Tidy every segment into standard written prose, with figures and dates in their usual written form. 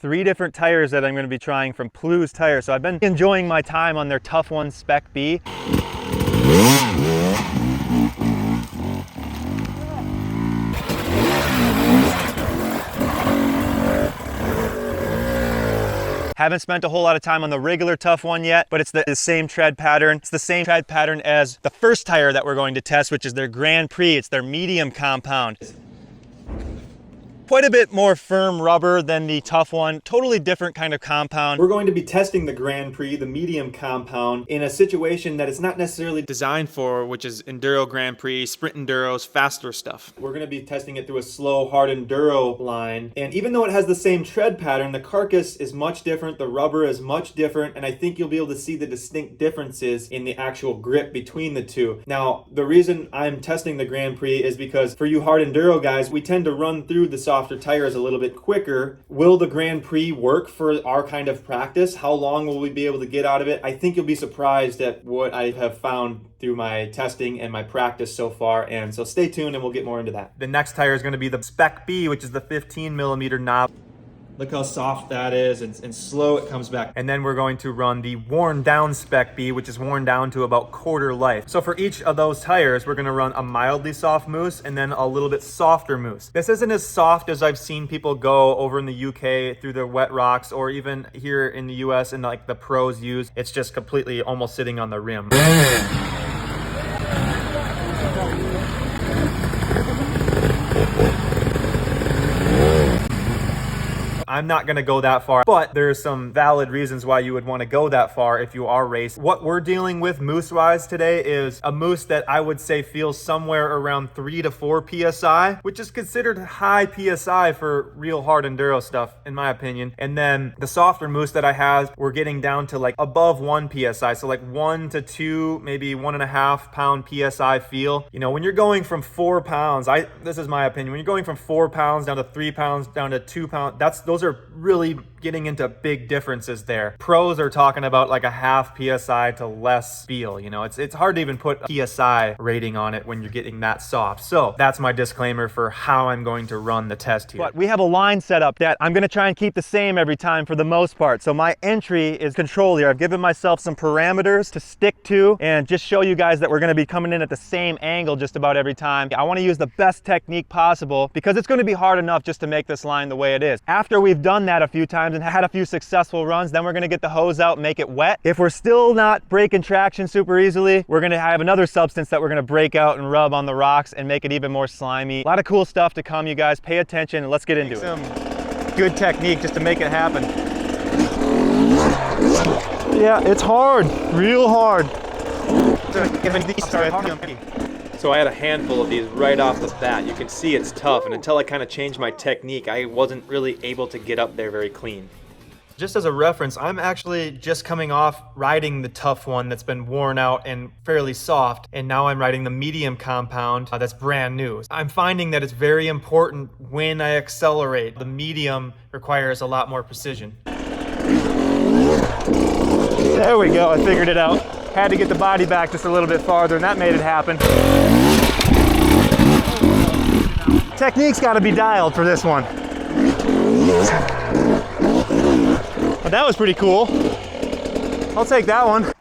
3 different tires that I'm going to be trying from Plews Tyres. So I've been enjoying my time on their Tough One Spec B. Haven't spent a whole lot of time on the regular Tough One yet, but it's the same tread pattern. It's the same tread pattern as the first tire that we're going to test, which is their Grand Prix. It's their medium compound. Quite a bit more firm rubber than the Tough One, totally different kind of compound. We're going to be testing the Grand Prix, the medium compound, in a situation that it's not necessarily designed for, which is Enduro Grand Prix, Sprint Enduros, faster stuff. We're going to be testing it through a slow, hard Enduro line. And even though it has the same tread pattern, the carcass is much different, the rubber is much different, and I think you'll be able to see the distinct differences in the actual grip between the two. Now, the reason I'm testing the Grand Prix is because for you hard Enduro guys, we tend to run through the softer tires a little bit quicker. Will the Grand Prix work for our kind of practice? How long will we be able to get out of it? I think you'll be surprised at what I have found through my testing and my practice so far, and so stay tuned and we'll get more into that. The next tire is going to be the Spec B, which is the 15mm knob. Look how soft that is, and slow it comes back. And then we're going to run the worn down Spec B, which is worn down to about quarter life. So for each of those tires, we're gonna run a mildly soft mousse and then a little bit softer mousse. This isn't as soft as I've seen people go over in the UK through their wet rocks, or even here in the US and like the pros use. It's just completely almost sitting on the rim. I'm not gonna go that far, but there's some valid reasons why you would wanna go that far if you are racing. What we're dealing with mousse-wise today is a mousse that I would say feels somewhere around 3 to 4 PSI, which is considered high PSI for real hard Enduro stuff, in my opinion. And then the softer mousse that I have, we're getting down to like above 1 PSI, so like 1 to 2, maybe 1.5 pound PSI feel. You know, when you're going from 4 pounds, this is my opinion, when you're going from 4 pounds down to 3 pounds, down to 2 pounds, those are really getting into big differences there. Pros are talking about like a half PSI to less feel. You know, it's hard to even put a PSI rating on it when you're getting that soft. So that's my disclaimer for how I'm going to run the test here. But we have a line set up that I'm going to try and keep the same every time for the most part. So my entry is control here. I've given myself some parameters to stick to and just show you guys that we're going to be coming in at the same angle just about every time. I want to use the best technique possible because it's going to be hard enough just to make this line the way it is. After we've done that a few times and had a few successful runs, then we're going to get the hose out and make it wet. If we're still not breaking traction super easily, we're going to have another substance that we're going to break out and rub on the rocks and make it even more slimy. A lot of cool stuff to come, you guys. Pay attention and let's get into it. Some good technique just to make it happen. Yeah, it's hard, real hard. So I had a handful of these right off the bat. You can see it's tough, and until I kind of changed my technique, I wasn't really able to get up there very clean. Just as a reference, I'm actually just coming off riding the Tough One that's been worn out and fairly soft, and now I'm riding the medium compound that's brand new. I'm finding that it's very important when I accelerate. The medium requires a lot more precision. There we go, I figured it out. Had to get the body back just a little bit farther, and that made it happen. Technique's got to be dialed for this one. Well, that was pretty cool. I'll take that one. All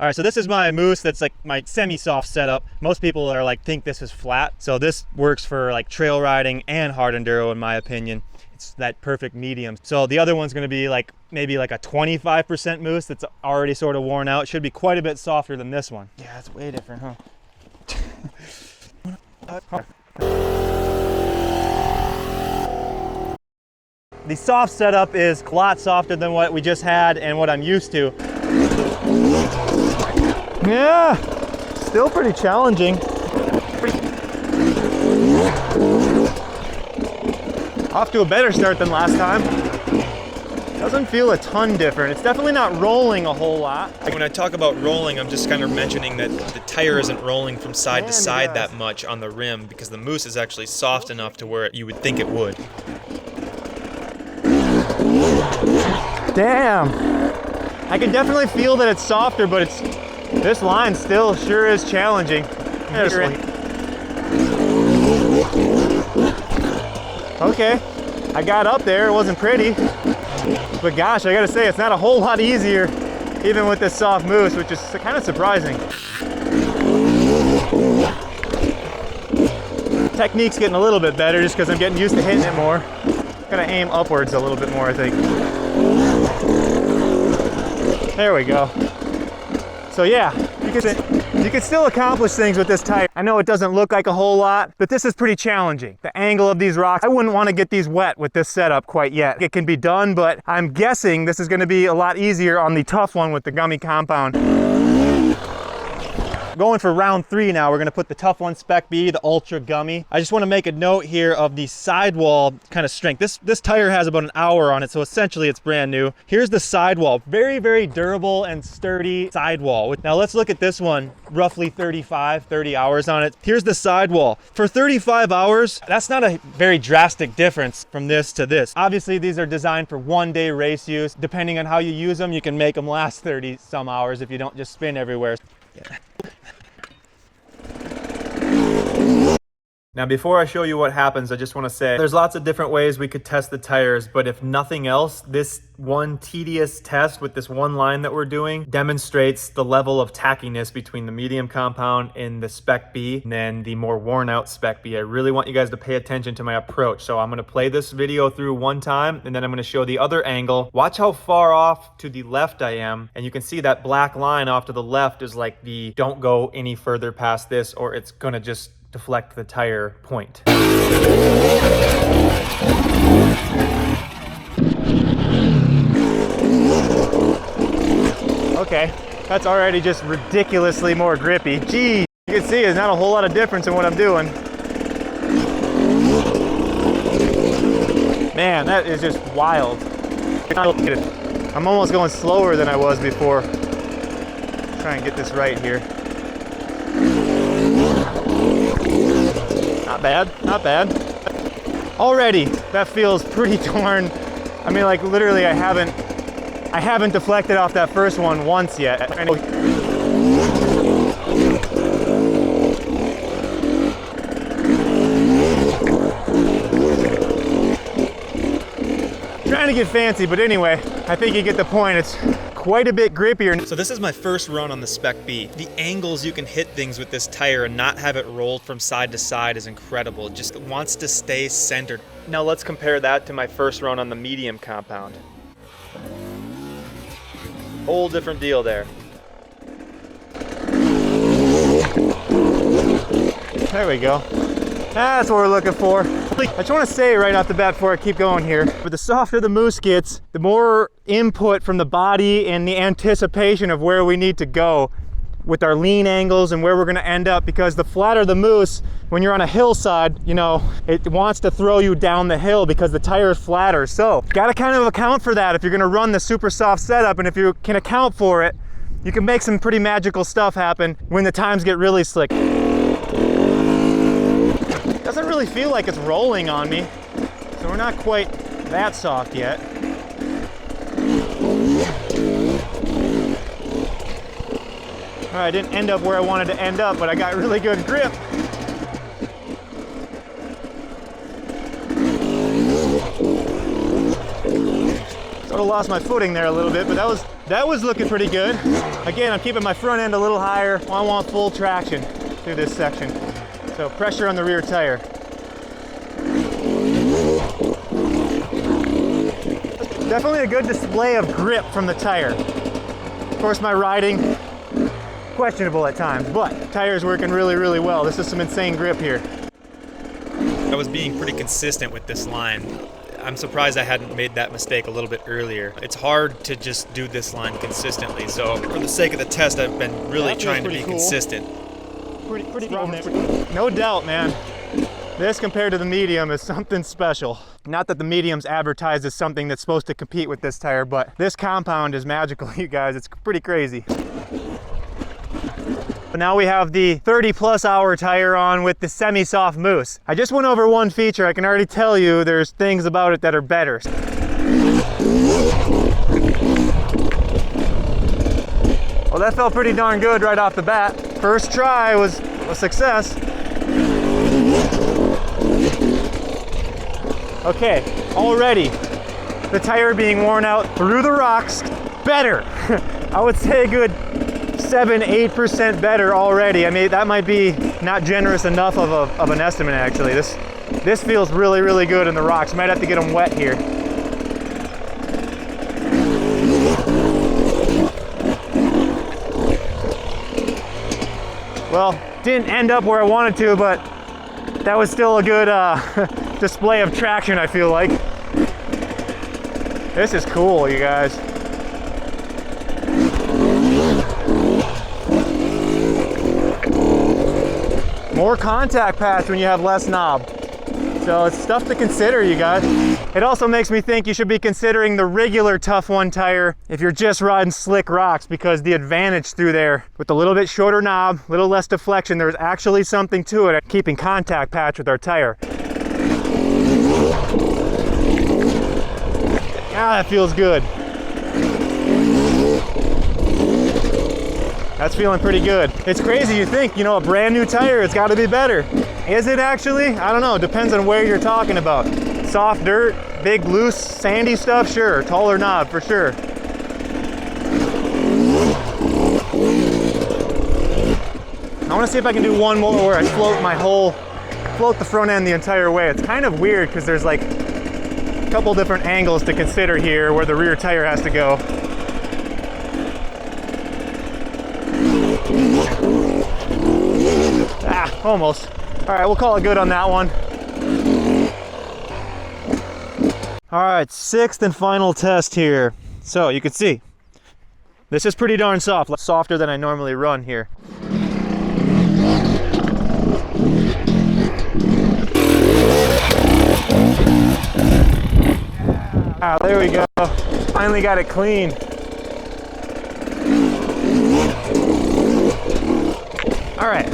right, so this is my mousse that's like my semi-soft setup. Most people are like think this is flat, so this works for like trail riding and hard enduro in my opinion. It's that perfect medium. So the other one's going to be like maybe like a 25% mousse that's already sort of worn out. It should be quite a bit softer than this one. Yeah, it's way different, huh? The soft setup is a lot softer than what we just had and what I'm used to. Yeah, still pretty challenging. Off to a better start than last time. Doesn't feel a ton different. It's definitely not rolling a whole lot. When I talk about rolling, I'm just kind of mentioning that the tire isn't rolling from side to side that much on the rim because the mousse is actually soft enough to where you would think it would. Damn! I can definitely feel that it's softer, but this line still sure is challenging. Okay, I got up there, it wasn't pretty. But gosh, I gotta say, it's not a whole lot easier, even with this soft mousse, which is kind of surprising. Technique's getting a little bit better just because I'm getting used to hitting it more. Gotta aim upwards a little bit more, I think. There we go. So yeah, you can still accomplish things with this tire. I know it doesn't look like a whole lot, but this is pretty challenging. The angle of these rocks, I wouldn't want to get these wet with this setup quite yet. It can be done, but I'm guessing this is going to be a lot easier on the tough one with the Gummy compound. Going for round 3 now. We're going to put the tough one Spec B, the Ultra Gummy. I just want to make a note here of the sidewall kind of strength. This tire has about an hour on it, so essentially it's brand new. Here's the sidewall. Very, very durable and sturdy sidewall. Now let's look at this one. Roughly 30 hours on it. Here's the sidewall. For 35 hours, that's not a very drastic difference from this to this. Obviously, these are designed for one-day race use. Depending on how you use them, you can make them last 30 some hours if you don't just spin everywhere. Yeah. Now, before I show you what happens, I just want to say there's lots of different ways we could test the tires, but if nothing else, this one tedious test with this one line that we're doing demonstrates the level of tackiness between the medium compound and the Spec B and then the more worn out Spec B. I really want you guys to pay attention to my approach. So I'm going to play this video through one time and then I'm going to show the other angle. Watch how far off to the left I am, and you can see that black line off to the left is like the don't go any further past this or it's going to just deflect the tire point. Okay, that's already just ridiculously more grippy. Gee, you can see there's not a whole lot of difference in what I'm doing. Man, that is just wild. I'm almost going slower than I was before. Try and get this right here. Not bad, not bad. Already, that feels pretty darn, I mean, like literally I haven't deflected off that first one once yet. Trying to get fancy, but anyway, I think you get the point. It's quite a bit grippier. So this is my first run on the Spec B. The angles you can hit things with this tire and not have it rolled from side to side is incredible. It just wants to stay centered. Now let's compare that to my first run on the medium compound. Whole different deal there. There we go. That's what we're looking for. I just want to say right off the bat before I keep going here, but the softer the mousse gets, the more input from the body and the anticipation of where we need to go with our lean angles and where we're going to end up, because the flatter the mousse, when you're on a hillside, you know, it wants to throw you down the hill because the tire is flatter. So got to kind of account for that if you're going to run the super soft setup, and if you can account for it, you can make some pretty magical stuff happen when the times get really slick. Doesn't really feel like it's rolling on me, so we're not quite that soft yet. All right, I didn't end up where I wanted to end up, but I got really good grip. Sort of lost my footing there a little bit, but that was looking pretty good. Again, I'm keeping my front end a little higher. I want full traction through this section. So pressure on the rear tire. Definitely a good display of grip from the tire. Of course, my riding, questionable at times, but the tire's working really, really well. This is some insane grip here. I was being pretty consistent with this line. I'm surprised I hadn't made that mistake a little bit earlier. It's hard to just do this line consistently, so for the sake of the test, I've been really trying to be consistent. Pretty no doubt, man. This compared to the medium is something special. Not that the medium's advertised as something that's supposed to compete with this tire, but this compound is magical, you guys. It's pretty crazy. But now we have the 30+ hour tire on with the semi-soft mousse. I just went over one feature. I can already tell you there's things about it that are better. Well, that felt pretty darn good right off the bat. First try was a success. Okay, already the tire being worn out through the rocks, better. I would say a good 7-8% better already. I mean, that might be not generous enough of an estimate actually. This feels really, really good in the rocks. Might have to get them wet here. Well, didn't end up where I wanted to, but that was still a good display of traction, I feel like. This is cool, you guys. More contact patch when you have less knob. So it's stuff to consider, you guys. It also makes me think you should be considering the regular Tough One tire if you're just riding slick rocks, because the advantage through there with a little bit shorter knob, a little less deflection, there's actually something to it, keeping contact patch with our tire. Ah, that feels good. That's feeling pretty good. It's crazy, you think, you know, a brand new tire, it's gotta be better. Is it actually? I don't know, depends on where you're talking about. Soft dirt, big, loose, sandy stuff, sure. Taller knob, for sure. I wanna see if I can do one more where I float the front end the entire way. It's kind of weird because there's like a couple different angles to consider here where the rear tire has to go. Ah, almost. All right, we'll call it good on that one. All right, sixth and final test here. So you can see, this is pretty darn soft, softer than I normally run here. Ah, there we go. Finally got it clean. All right,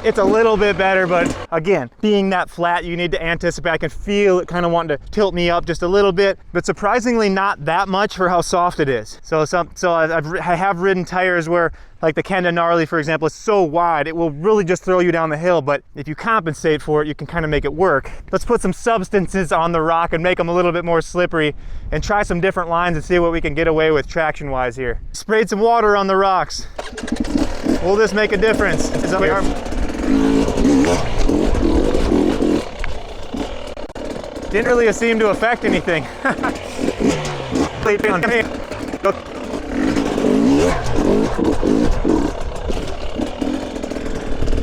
it's a little bit better, but again, being that flat, you need to anticipate. I can feel it kind of wanting to tilt me up just a little bit, but surprisingly not that much for how soft it is. So I have ridden tires where, like the Kenda Gnarly, for example, is so wide, it will really just throw you down the hill, but if you compensate for it, you can kind of make it work. Let's put some substances on the rock and make them a little bit more slippery and try some different lines and see what we can get away with traction-wise here. Sprayed some water on the rocks. Will this make a difference? Didn't really seem to affect anything.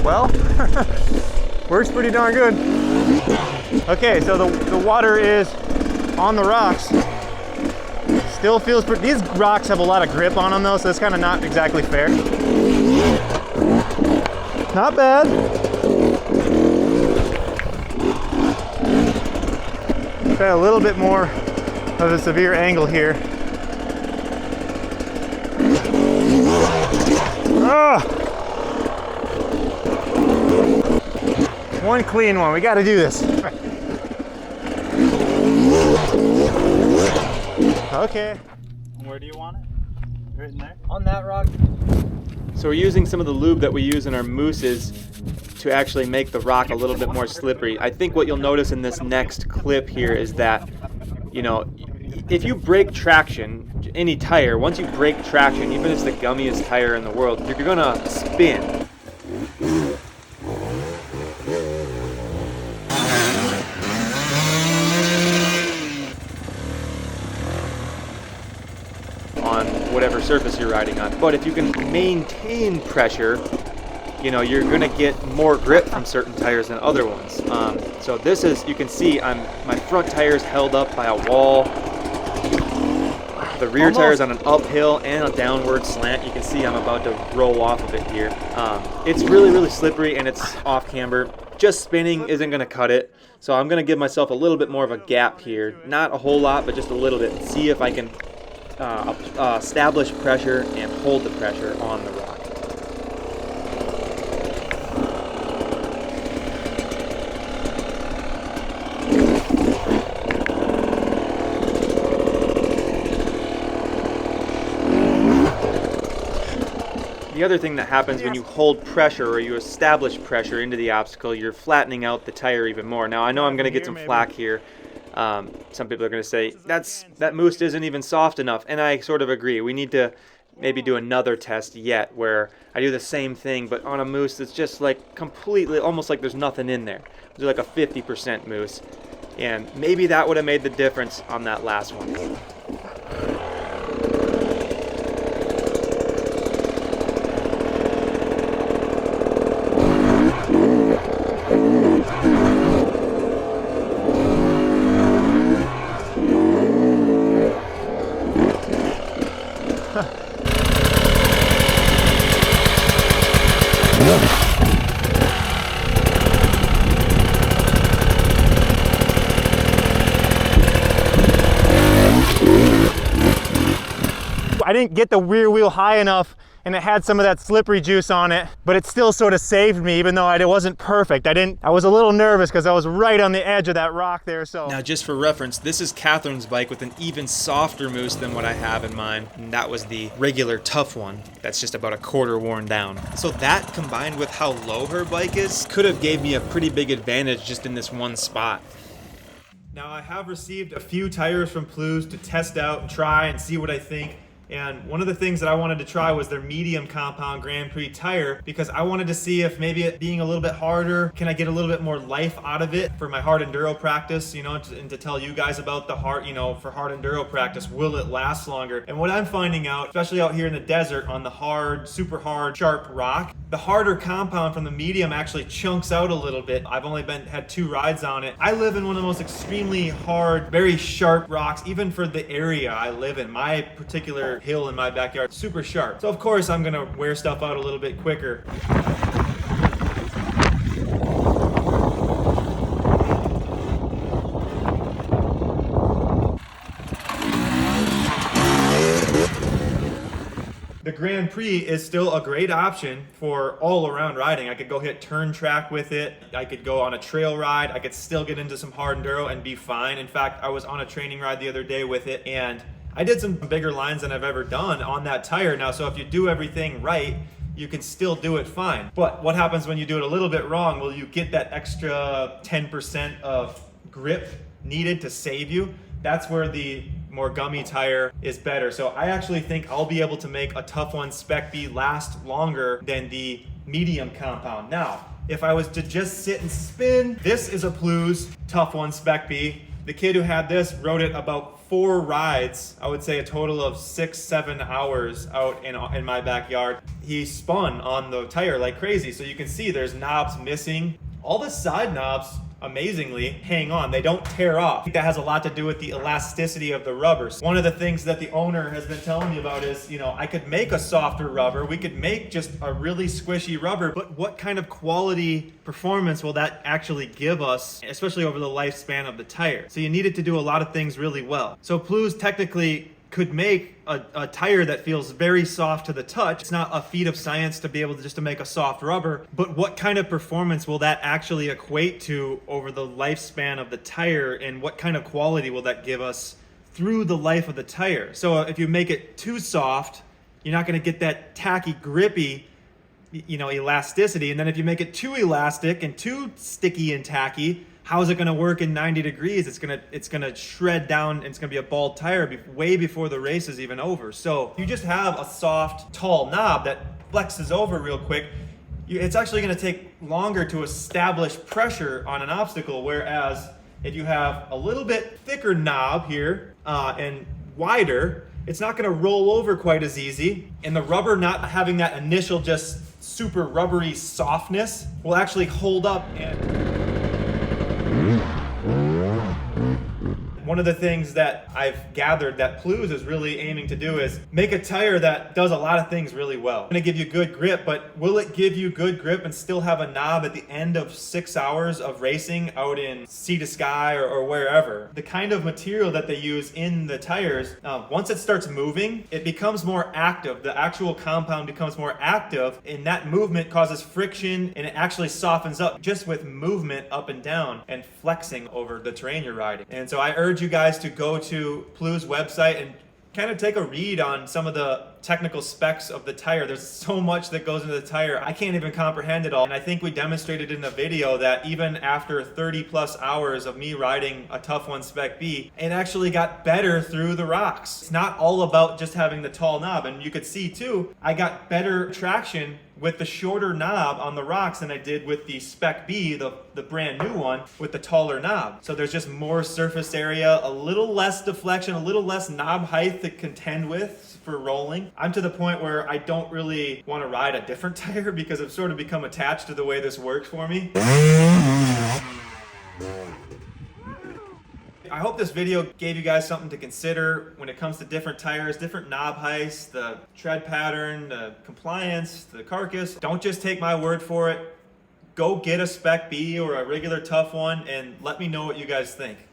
Well, works pretty darn good. Okay, so the water is on the rocks. Still feels pretty. These rocks have a lot of grip on them though, so it's kind of not exactly fair. Not bad. Got a little bit more of a severe angle here. Ah! One clean one. We got to do this. Okay. Where do you want it? Right in there? On that rock. So we're using some of the lube that we use in our mousses to actually make the rock a little bit more slippery. I think what you'll notice in this next clip here is that, you know, if you break traction, any tire, once you break traction, even if it's the gummiest tire in the world, you're gonna spin. On whatever surface you're riding on. But if you can maintain pressure, you know, you're gonna get more grip from certain tires than other ones. So this is, you can see my front tire's held up by a wall. The rear tire is on an uphill and a downward slant. You can see I'm about to roll off of it here. It's really, really slippery and it's off camber. Just spinning isn't gonna cut it. So I'm gonna give myself a little bit more of a gap here. Not a whole lot, but just a little bit. See if I can establish pressure and hold the pressure on the rock. The other thing that happens when you hold pressure or you establish pressure into the obstacle, you're flattening out the tire even more. Now I know I'm going to get some flack here Some people are going to say that mousse isn't even soft enough, and I sort of agree. We need to maybe do another test yet where I do the same thing but on a mousse that's just like completely, almost like there's nothing in there. Do like a 50% mousse, and maybe that would have made the difference on that last one. I didn't get the rear wheel high enough and it had some of that slippery juice on it, but it still sort of saved me even though it wasn't perfect. I was a little nervous because I was right on the edge of that rock there. So now, just for reference, this is Catherine's bike with an even softer mousse than what I have in mine, and that was the regular tough one that's just about a quarter worn down. So that, combined with how low her bike is, could have gave me a pretty big advantage just in this one spot. Now, I have received a few tires from Plews to test out and try and see what I think. And one of the things that I wanted to try was their medium compound Grand Prix tire, because I wanted to see if maybe it being a little bit harder, can I get a little bit more life out of it for my hard enduro practice, you know, and to tell you guys about the hard, you know, for hard enduro practice, will it last longer? And what I'm finding out, especially out here in the desert on the hard, super hard, sharp rock, the harder compound from the medium actually chunks out a little bit. I've only had 2 rides on it. I live in one of the most extremely hard, very sharp rocks, even for the area I live in. My particular hill in my backyard, super sharp. So of course I'm gonna wear stuff out a little bit quicker. The Grand Prix is still a great option for all around riding. I could go hit turn track with it. I could go on a trail ride. I could still get into some hard enduro and be fine. In fact, I was on a training ride the other day with it, and I did some bigger lines than I've ever done on that tire. Now, so if you do everything right, you can still do it fine. But what happens when you do it a little bit wrong? Will you get that extra 10% of grip needed to save you? That's where the more gummy tire is better. So I actually think I'll be able to make a tough one Spec B last longer than the medium compound. Now, if I was to just sit and spin, this is a Plews tough one Spec B. The kid who had this rode it about 4 rides, I would say a total of 6-7 hours out in my backyard. He spun on the tire like crazy. So you can see there's knobs missing. All the side knobs, amazingly, hang on. They don't tear off. I think that has a lot to do with the elasticity of the rubbers. One of the things that the owner has been telling me about is, you know, I could make a softer rubber. We could make just a really squishy rubber, but what kind of quality performance will that actually give us, especially over the lifespan of the tire? So you needed to do a lot of things really well. So Plews technically could make a tire that feels very soft to the touch. It's not a feat of science to be able to just to make a soft rubber, but what kind of performance will that actually equate to over the lifespan of the tire, and what kind of quality will that give us through the life of the tire? So if you make it too soft, you're not going to get that tacky, grippy, you know, elasticity. And then if you make it too elastic and too sticky and tacky, how is it going to work in 90 degrees? It's gonna shred down, and it's gonna be a bald tire way before the race is even over. So you just have a soft, tall knob that flexes over real quick. It's actually going to take longer to establish pressure on an obstacle, whereas if you have a little bit thicker knob here and wider, it's not going to roll over quite as easy, and the rubber not having that initial just super rubbery softness will actually hold up. And one of the things that I've gathered that Plews is really aiming to do is make a tire that does a lot of things really well. It's gonna give you good grip, but will it give you good grip and still have a knob at the end of 6 hours of racing out in sea to sky or wherever? The kind of material that they use in the tires, once it starts moving, it becomes more active. The actual compound becomes more active, and that movement causes friction, and it actually softens up just with movement up and down and flexing over the terrain you're riding. And so I urge you guys to go to Plews website and kind of take a read on some of the technical specs of the tire. There's so much that goes into the tire. I can't even comprehend it all. And I think we demonstrated in the video that even after 30 plus hours of me riding a Tough One Spec B, it actually got better through the rocks. It's not all about just having the tall knob. And you could see too, I got better traction with the shorter knob on the rocks than I did with the Spec B, the brand new one, with the taller knob. So there's just more surface area, a little less deflection, a little less knob height to contend with for rolling. I'm to the point where I don't really want to ride a different tire because I've sort of become attached to the way this works for me. I hope this video gave you guys something to consider when it comes to different tires, different knob heights, the tread pattern, the compliance, the carcass. Don't just take my word for it. Go get a Spec B or a regular Tough One and let me know what you guys think.